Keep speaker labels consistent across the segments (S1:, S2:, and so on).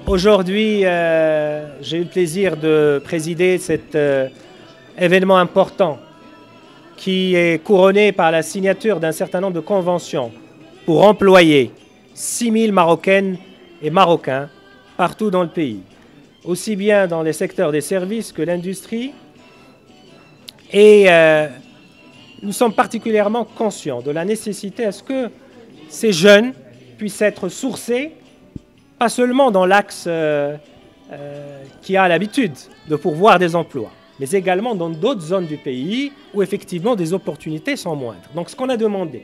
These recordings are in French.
S1: Aujourd'hui, j'ai eu le plaisir de présider cet événement important qui est couronné par la signature d'un certain nombre de conventions pour employer 6000 Marocaines et Marocains partout dans le pays, aussi bien dans les secteurs des services que l'industrie. Et nous sommes particulièrement conscients de la nécessité à ce que ces jeunes puissent être sourcés, pas seulement dans l'axe qui a l'habitude de pourvoir des emplois, mais également dans d'autres zones du pays où effectivement des opportunités sont moindres. Donc ce qu'on a demandé,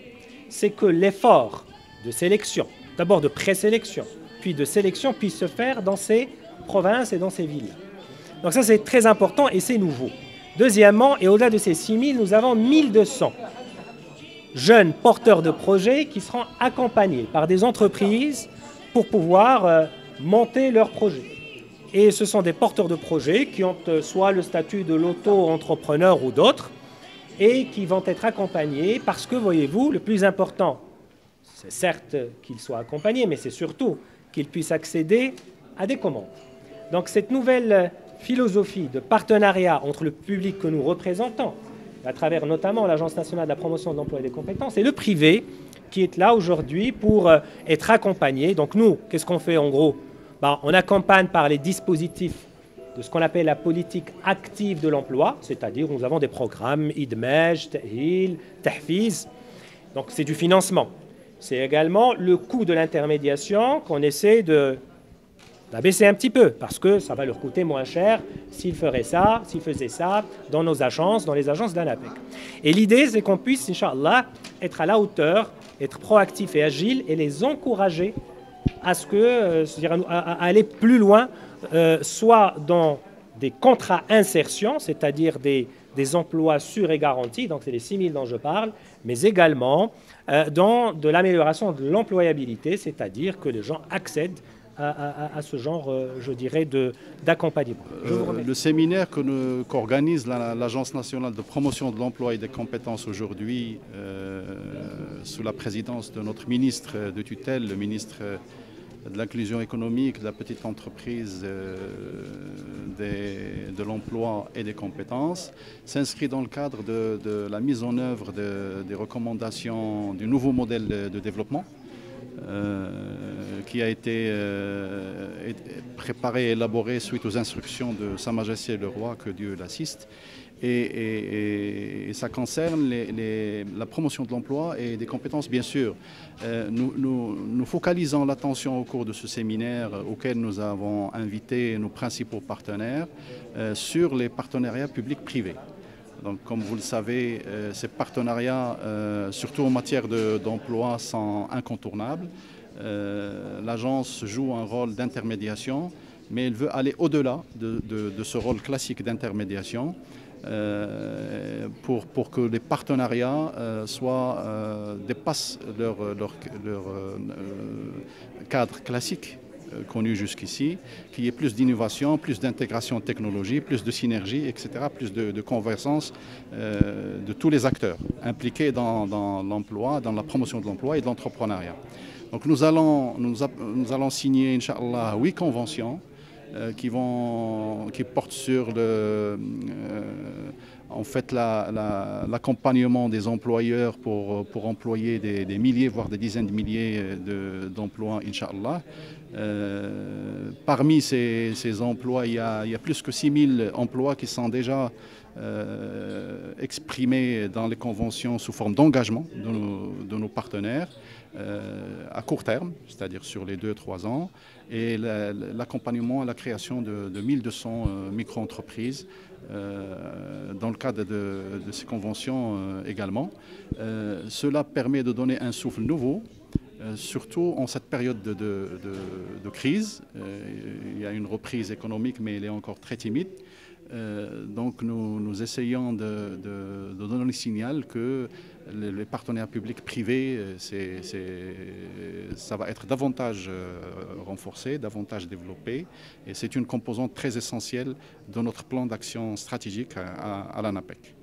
S1: c'est que l'effort de sélection, d'abord de présélection, puis de sélection puisse se faire dans ces provinces et dans ces villes. Donc ça c'est très important et c'est nouveau. Deuxièmement, et au-delà de ces 6000, nous avons 1200 jeunes porteurs de projets qui seront accompagnés par des entreprises pour pouvoir monter leurs projets. Et ce sont des porteurs de projets qui ont soit le statut de l'auto-entrepreneur ou d'autres, et qui vont être accompagnés parce que, voyez-vous, le plus important, c'est certes qu'ils soient accompagnés, mais c'est surtout qu'ils puissent accéder à des commandes. Donc cette nouvelle philosophie de partenariat entre le public que nous représentons, à travers notamment l'Agence nationale de la promotion de l'emploi et des compétences, et le privé, qui est là aujourd'hui pour être accompagné. Donc nous, qu'est-ce qu'on fait en gros? On accompagne par les dispositifs de ce qu'on appelle la politique active de l'emploi, c'est-à-dire nous avons des programmes IDMEJ, TAHIL, TAHFIZ. Donc c'est du financement. C'est également le coût de l'intermédiation qu'on essaie d'abaisser un petit peu, parce que ça va leur coûter moins cher s'ils faisaient ça dans nos agences, dans les agences d'ANAPEC. Et l'idée, c'est qu'on puisse, Inch'Allah, être à la hauteur, être proactif et agile et les encourager à ce que, à aller plus loin, soit dans des contrats insertion, c'est-à-dire des emplois sûrs et garantis, donc c'est les 6000 dont je parle, mais également dans de l'amélioration de l'employabilité, c'est-à-dire que les gens accèdent à ce genre, je dirais, d'accompagnement.
S2: Le séminaire qu'organise l'Agence nationale de promotion de l'emploi et des compétences aujourd'hui, sous la présidence de notre ministre de tutelle, le ministre de l'inclusion économique, de la petite entreprise, de l'emploi et des compétences, s'inscrit dans le cadre de la mise en œuvre des recommandations du nouveau modèle de développement qui a été préparé et élaboré suite aux instructions de Sa Majesté le Roi, que Dieu l'assiste. Et ça concerne la promotion de l'emploi et des compétences, bien sûr. Nous focalisons l'attention au cours de ce séminaire auquel nous avons invité nos principaux partenaires sur les partenariats publics-privés. Donc, comme vous le savez, ces partenariats, surtout en matière d'emploi, sont incontournables. L'agence joue un rôle d'intermédiation, mais elle veut aller au-delà de ce rôle classique d'intermédiation pour que les partenariats dépassent leur cadre classique connu jusqu'ici, qu'il y ait plus d'innovation, plus d'intégration technologie, plus de synergie, etc., plus de convergence de tous les acteurs impliqués dans l'emploi, dans la promotion de l'emploi et de l'entrepreneuriat. Donc nous allons signer, Inch'Allah, 8 conventions qui portent sur en fait l'accompagnement des employeurs pour employer des milliers, voire des dizaines de milliers d'emplois, Inch'Allah. Parmi ces emplois, il y a plus que 6000 emplois qui sont déjà exprimés dans les conventions sous forme d'engagement de nos partenaires à court terme, c'est-à-dire sur les 2-3 ans, et l'accompagnement à la création de 1200 micro-entreprises dans le cadre de ces conventions également. Cela permet de donner un souffle nouveau, surtout en cette période de crise. Il y a une reprise économique, mais elle est encore très timide. Donc nous essayons de donner le signal que les partenaires publics-privés, ça va être davantage renforcé, davantage développé, et c'est une composante très essentielle de notre plan d'action stratégique à l'ANAPEC.